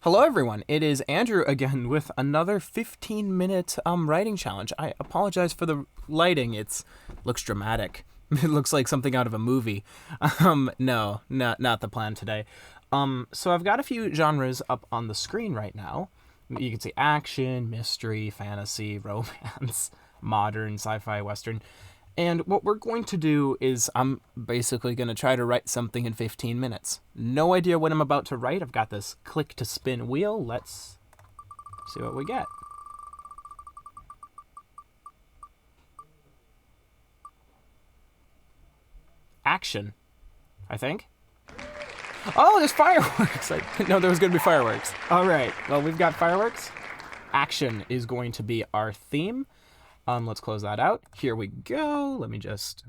Hello everyone, it is Andrew again with another 15-minute writing challenge. I apologize for the lighting, it looks dramatic. It looks like something out of a movie. No, not the plan today. So I've got a few genres up on the screen right now. You can see action, mystery, fantasy, romance, modern, sci-fi, western. And what we're going to do is I'm basically going to try to write something in 15 minutes. No idea what I'm about to write. I've got this click to spin wheel. Let's see what we get. Action, I think. Oh, there's fireworks! I didn't know there was going to be fireworks. All right, well, we've got fireworks. Action is going to be our theme. Let's close that out. Here we go. Let me just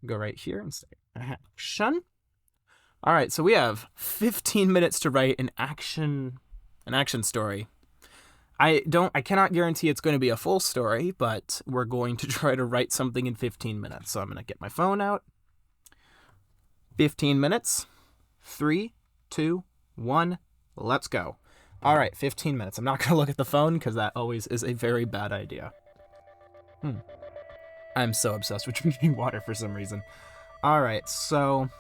go right here and say action. All right, so we have 15 minutes to write an action story. I cannot guarantee it's going to be a full story, but we're going to try to write something in 15 minutes. So I'm going to get my phone out. 15 minutes. 3, 2, 1, let's go. All right, 15 minutes. I'm not going to look at the phone because that always is a very bad idea. I'm so obsessed with drinking water for some reason. All right, so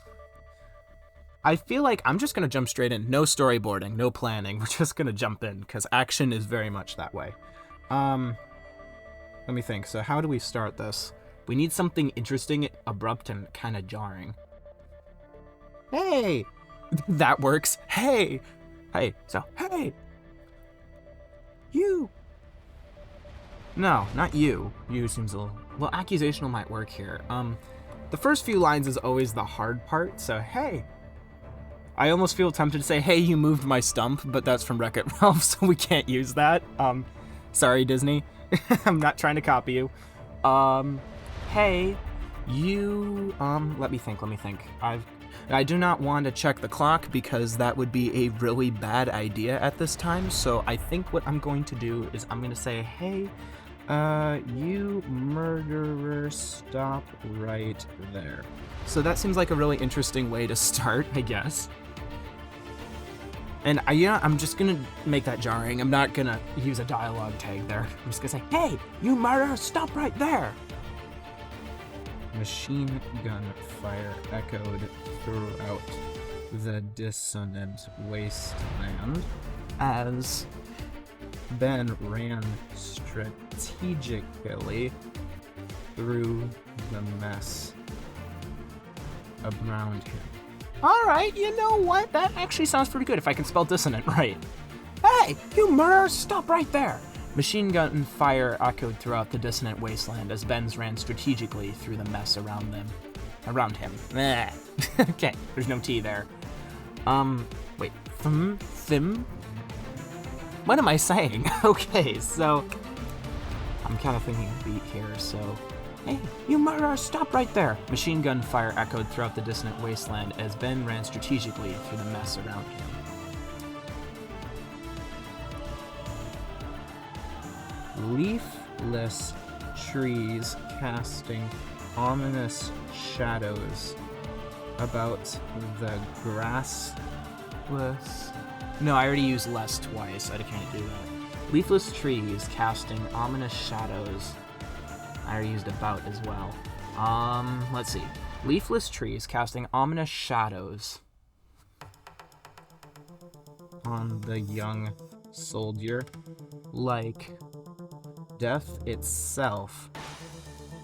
I feel like I'm just going to jump straight in. No storyboarding, no planning. We're just going to jump in because action is very much that way. Let me think. So how do we start this? We need something interesting, abrupt, and kind of jarring. Hey! That works. Hey! Hey, so, hey! You! No, not you. You seems a little... Well, accusational might work here. The first few lines is always the hard part, so hey. I almost feel tempted to say, hey, you moved my stump, but that's from Wreck-It Ralph, so we can't use that. Sorry, Disney. I'm not trying to copy you. Hey, you... let me think. I do not want to check the clock because that would be a really bad idea at this time, so I think what I'm going to do is I'm going to say, hey, you murderer, stop right there. So that seems like a really interesting way to start, I guess. And I'm just going to make that jarring. I'm not going to use a dialogue tag there. I'm just going to say, hey, you murderer, stop right there. Machine gun fire echoed throughout the dissonant wasteland as Ben ran strategically through the mess around him. All right, you know what? That actually sounds pretty good if I can spell dissonant right. Hey, you murderer, stop right there! Machine gun fire echoed throughout the dissonant wasteland as Benz ran strategically through the mess around him. Okay, there's no T there. Wait, thim? What am I saying? Okay, so I'm kind of thinking a beat here, so hey, you murderer, stop right there! Machine gun fire echoed throughout the dissonant wasteland as Ben ran strategically through the mess around him. Leafless trees casting ominous shadows about the grassless... No, I already used less twice. I can't do that. Leafless trees casting ominous shadows. I already used about as well. Let's see. Leafless trees casting ominous shadows on the young soldier, like death itself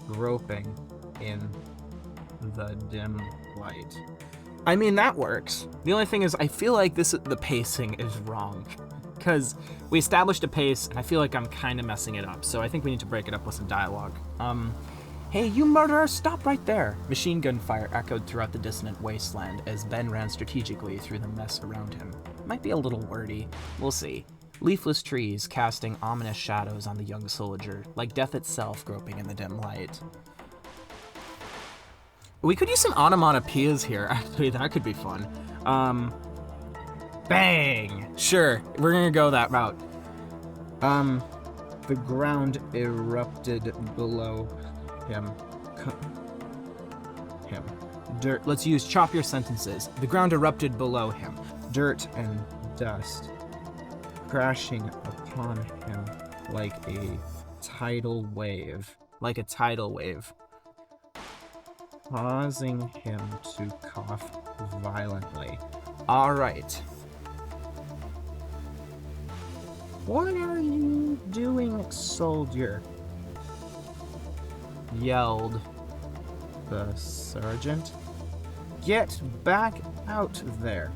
groping in the dim light. I mean, that works. The only thing is, I feel like the pacing is wrong. Because we established a pace, and I feel like I'm kind of messing it up. So I think we need to break it up with some dialogue. Hey, you murderer, stop right there! Machine gun fire echoed throughout the dissonant wasteland as Ben ran strategically through the mess around him. Might be a little wordy. We'll see. Leafless trees casting ominous shadows on the young soldier, like death itself groping in the dim light. We could use some onomatopoeias here, actually. That could be fun. Bang! Sure, we're gonna go that route. The ground erupted below him. Dirt. Let's use chop your sentences. The ground erupted below him. Dirt and dust crashing upon him like a tidal wave. Causing him to cough violently. Alright. What are you doing, soldier? Yelled the sergeant. Get back out there.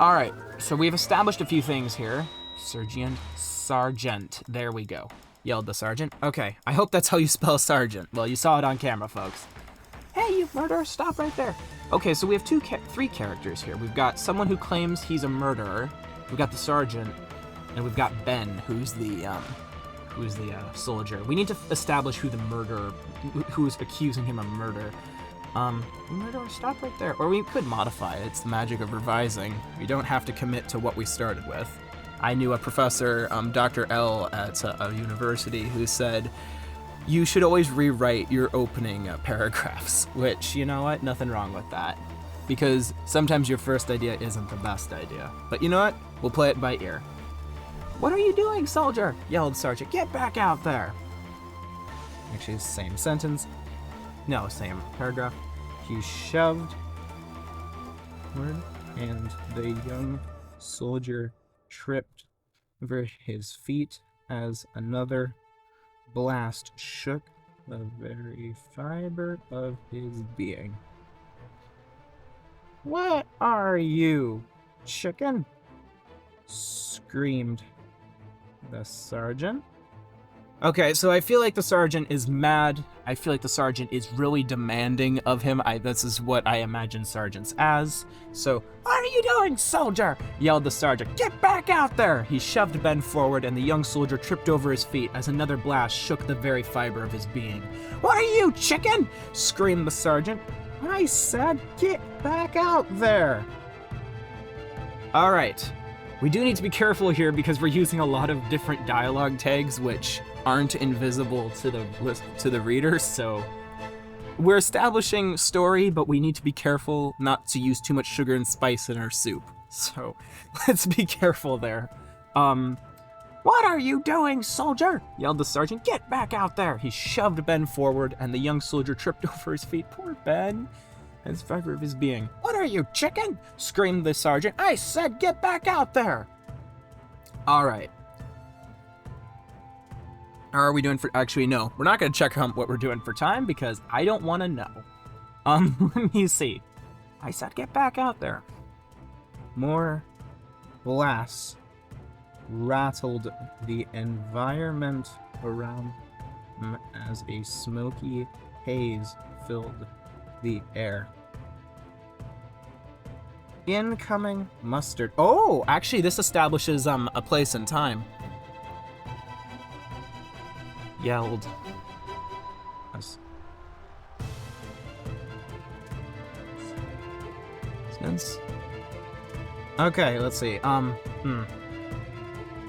Alright, so we've established a few things here. Sergeant. There we go. Yelled the sergeant. Okay, I hope that's how you spell sergeant. Well, you saw it on camera, folks. Hey, you murderer, stop right there. Okay, so we have three characters here. We've got someone who claims he's a murderer. We've got the sergeant, and we've got Ben, who's the soldier. We need to establish who the murderer, who's accusing him of murder. Murderer, stop right there. Or we could modify it. It's the magic of revising. We don't have to commit to what we started with. I knew a professor, Dr. L, at a university who said, you should always rewrite your opening paragraphs, which, you know what, nothing wrong with that. Because sometimes your first idea isn't the best idea. But you know what, we'll play it by ear. What are you doing, soldier? Yelled Sergeant. Get back out there. Actually, same sentence. No, same paragraph. He shoved forward, and the young soldier tripped over his feet as another blast shook the very fiber of his being. What are you, chicken? Screamed the sergeant. Okay, so I feel like the sergeant is mad. I feel like the sergeant is really demanding of him. This is what I imagine sergeants as. So, what are you doing, soldier? Yelled the sergeant. Get back out there! He shoved Ben forward, and the young soldier tripped over his feet as another blast shook the very fiber of his being. What are you, chicken? Screamed the sergeant. I said, get back out there! All right. We do need to be careful here because we're using a lot of different dialogue tags which aren't invisible to the reader, so we're establishing story, but we need to be careful not to use too much sugar and spice in our soup. So let's be careful there. What are you doing, soldier? Yelled the sergeant. Get back out there! He shoved Ben forward, and the young soldier tripped over his feet. Poor Ben. As fiber of his being. What are you, chicken? Screamed the sergeant. I said get back out there! Alright. How are we doing for... Actually, no. We're not going to check what we're doing for time because I don't want to know. Let me see. I said get back out there. More blasts rattled the environment around him as a smoky haze filled the air. Incoming mustard. Oh, actually, this establishes a place and time. Yelled. Okay, let's see.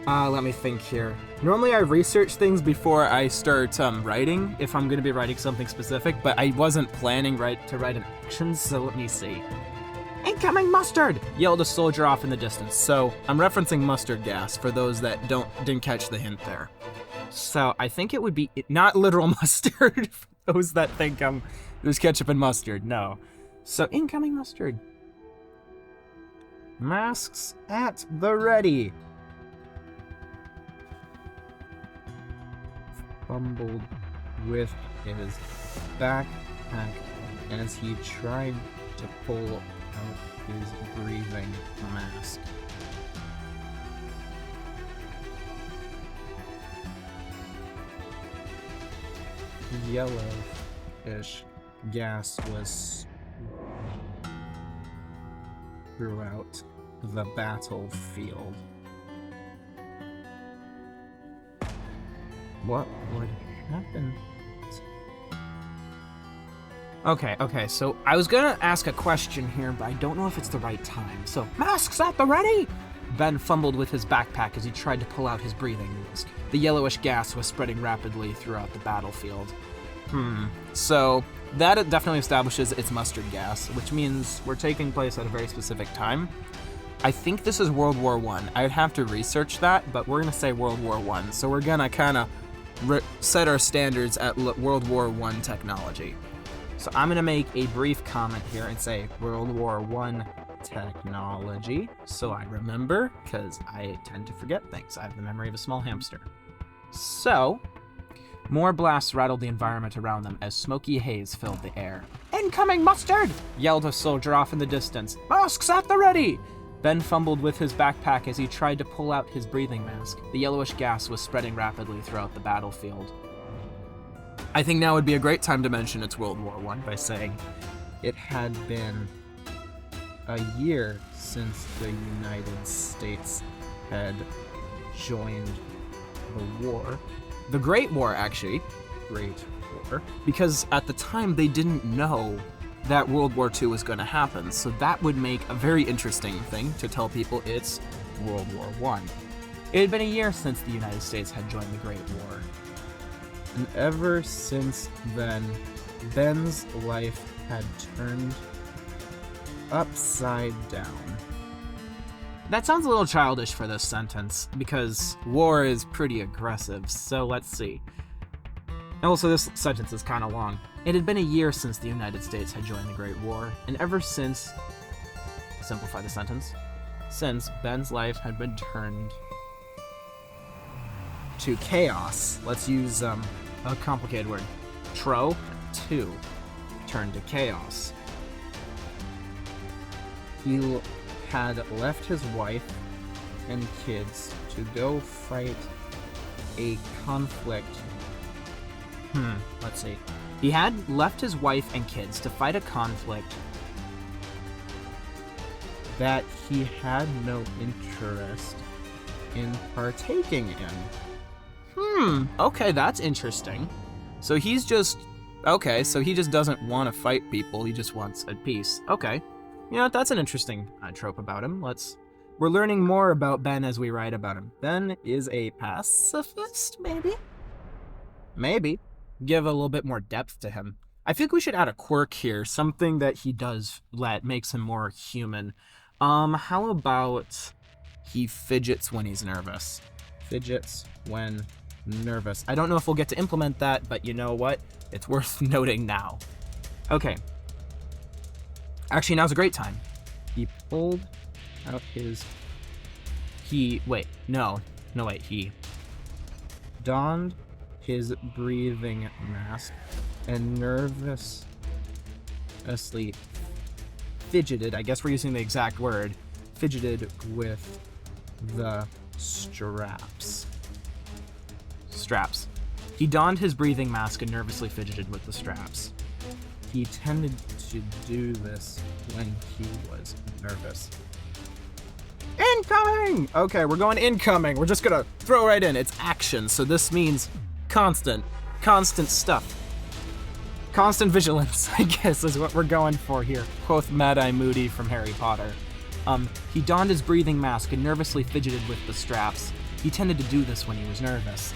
Let me think here. Normally I research things before I start writing, if I'm going to be writing something specific, but I wasn't planning to write an action, so let me see. Incoming mustard! Yelled a soldier off in the distance. So I'm referencing mustard gas for those that didn't catch the hint there. So I think it would be not literal mustard for those that think there's ketchup and mustard. No. So incoming mustard. Masks at the ready. Fumbled with his backpack as he tried to pull out his breathing mask. Yellowish gas was throughout the battlefield. What would happen? Okay, so I was gonna ask a question here, but I don't know if it's the right time. So, masks at the ready! Ben fumbled with his backpack as he tried to pull out his breathing mask. The yellowish gas was spreading rapidly throughout the battlefield. So, That definitely establishes it's mustard gas, which means we're taking place at a very specific time. I think this is World War I. I'd have to research that, but we're going to say World War I. So we're going to kind of set our standards at World War I technology. So I'm going to make a brief comment here and say World War I technology, so I remember, because I tend to forget things. I have the memory of a small hamster. So, more blasts rattled the environment around them as smoky haze filled the air. "Incoming mustard!" yelled a soldier off in the distance. "Masks at the ready!" Ben fumbled with his backpack as he tried to pull out his breathing mask. The yellowish gas was spreading rapidly throughout the battlefield. I think now would be a great time to mention it's World War I by saying It had been a year since the United States had joined the war. the Great War, actually, Great War. because at the time they didn't know that World War II was going to happen, so that would make a very interesting thing to tell people it's World War I. It had been a year since the United States had joined the Great War. And ever since then, Ben's life had turned upside down. That sounds a little childish for this sentence, because war is pretty aggressive, so let's see. Also, this sentence is kind of long. It had been a year since the United States had joined the Great War, and ever since, simplify the sentence, since Ben's life had been turned to chaos. Let's use a complicated word. To turn to chaos. He had left his wife and kids to go fight a conflict. Let's see. He had left his wife and kids to fight a conflict. That he had no interest in partaking in. Okay, that's interesting. So he's just... Okay, so he just doesn't want to fight people, he just wants a peace. Okay. You know, that's an interesting trope about him. We're learning more about Ben as we write about him. Ben is a pacifist, maybe? Maybe. Give a little bit more depth to him. I think we should add a quirk here, something that he does that makes him more human. How about he fidgets when he's nervous? Fidgets when nervous. I don't know if we'll get to implement that, but you know what? It's worth noting now. Okay. Actually, now's a great time. He pulled out his... He donned his breathing mask and nervously fidgeted, I guess we're using the exact word, fidgeted with the straps. He donned his breathing mask and nervously fidgeted with the straps. He tended to do this when he was nervous. Incoming! Okay, we're going incoming. We're just gonna throw right in. It's action, so this means constant stuff. Constant vigilance, I guess, is what we're going for here. Quoth Mad-Eye Moody from Harry Potter. He donned his breathing mask and nervously fidgeted with the straps. He tended to do this when he was nervous.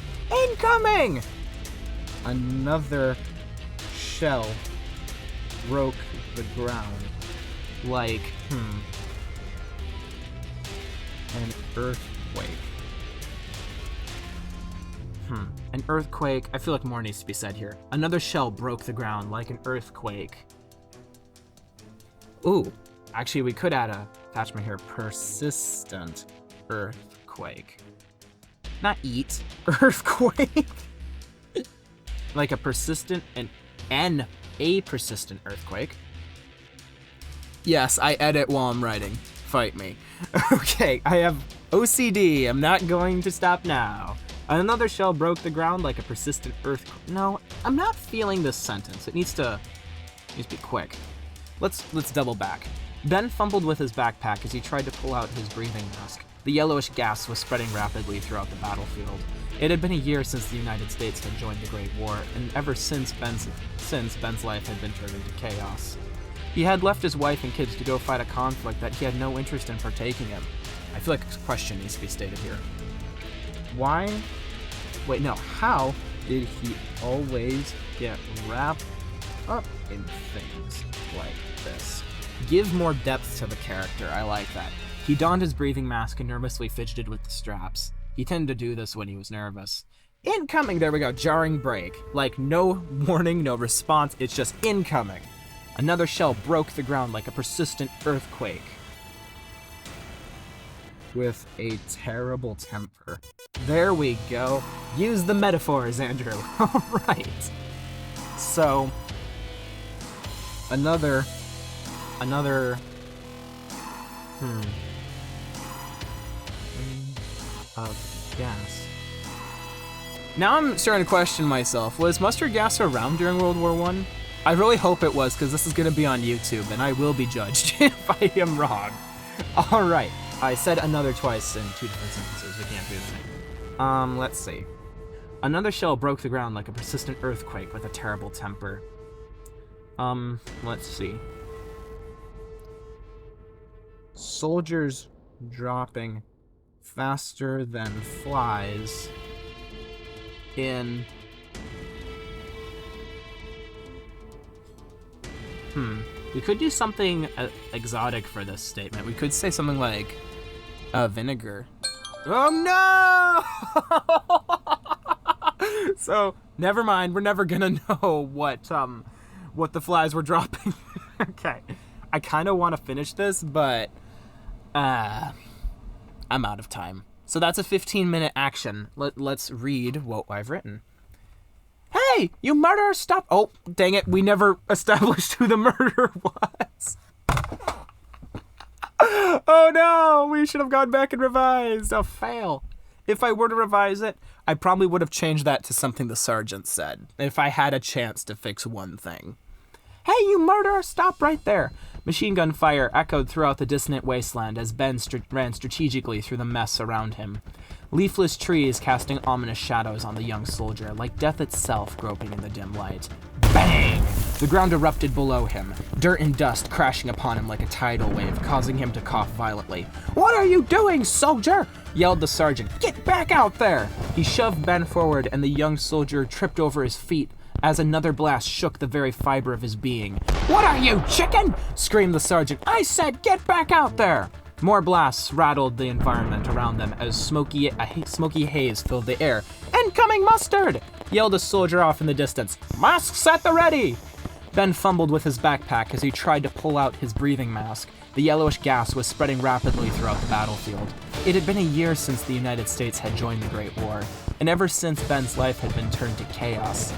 Incoming! Another shell broke the ground. Like, An earthquake. An earthquake. I feel like more needs to be said here. Another shell broke the ground like an earthquake. Ooh, actually we could add a attachment here. Persistent earthquake. Not eat. Earthquake. Like a persistent a persistent earthquake. Yes, I edit while I'm writing. Fight me. Okay, I have OCD. I'm not going to stop now. Another shell broke the ground like a persistent earthquake. No, I'm not feeling this sentence. It needs to be quick. Let's double back. Ben fumbled with his backpack as he tried to pull out his breathing mask. The yellowish gas was spreading rapidly throughout the battlefield. It had been a year since the United States had joined the Great War, and ever since Ben's life had been turned into chaos. He had left his wife and kids to go fight a conflict that he had no interest in partaking in. I feel like a question needs to be stated here. How How did he always get wrapped up in things like this. Give more depth to the character, I like that. He donned his breathing mask and nervously fidgeted with the straps. He tended to do this when he was nervous. Incoming, there we go, jarring break. Like, no warning, no response, it's just incoming. Another shell broke the ground like a persistent earthquake. With a terrible temper. There we go. Use the metaphors, Andrew. All right. So, another, of gas. Now I'm starting to question myself. Was mustard gas around during World War I? I really hope it was, because this is going to be on YouTube, and I will be judged if I am wrong. All right. I said another twice in 2 different sentences. We can't do that. Let's see. Another shell broke the ground like a persistent earthquake with a terrible temper. Let's see. Soldiers dropping faster than flies in... We could do something exotic for this statement. We could say something like, vinegar. Oh no! So, never mind. We're never gonna know what the flies were dropping. Okay. I kind of want to finish this, but I'm out of time. So that's a 15-minute action. Let's read what I've written. Hey, you murderer, stop! Oh, dang it, we never established who the murderer was. Oh no, we should have gone back and revised. A fail. If I were to revise it, I probably would have changed that to something the sergeant said, if I had a chance to fix one thing. Hey, you murderer, stop right there! Machine gun fire echoed throughout the dissonant wasteland as Ben ran strategically through the mess around him. Leafless trees casting ominous shadows on the young soldier, like death itself groping in the dim light. Bang! The ground erupted below him, dirt and dust crashing upon him like a tidal wave, causing him to cough violently. What are you doing, soldier? Yelled the sergeant. Get back out there! He shoved Ben forward, and the young soldier tripped over his feet as another blast shook the very fiber of his being. What are you, chicken? Screamed the sergeant. I said get back out there! More blasts rattled the environment around them as smoky haze filled the air. Incoming mustard! Yelled a soldier off in the distance. Masks at the ready! Ben fumbled with his backpack as he tried to pull out his breathing mask. The yellowish gas was spreading rapidly throughout the battlefield. It had been a year since the United States had joined the Great War, and ever since Ben's life had been turned to chaos.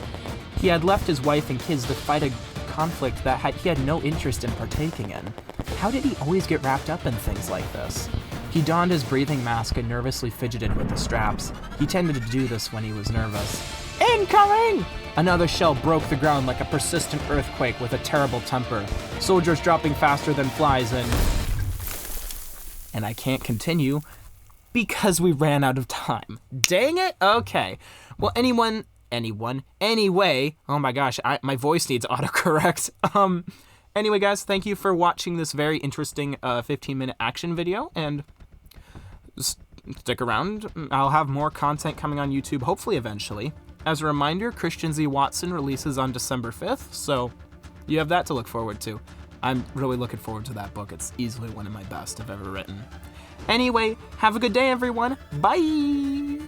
He had left his wife and kids to fight a conflict that he had no interest in partaking in. How did he always get wrapped up in things like this? He donned his breathing mask and nervously fidgeted with the straps. He tended to do this when he was nervous. Incoming! Another shell broke the ground like a persistent earthquake with a terrible temper. Soldiers dropping faster than flies and I can't continue because we ran out of time. Dang it! Okay. Well, anyway, oh my gosh, my voice needs autocorrect. Anyway, guys, thank you for watching this very interesting 15-minute action video, and stick around. I'll have more content coming on YouTube, hopefully eventually. As a reminder, Christian Z. Watson releases on December 5th, so you have that to look forward to. I'm really looking forward to that book. It's easily one of my best I've ever written. Anyway, have a good day, everyone. Bye!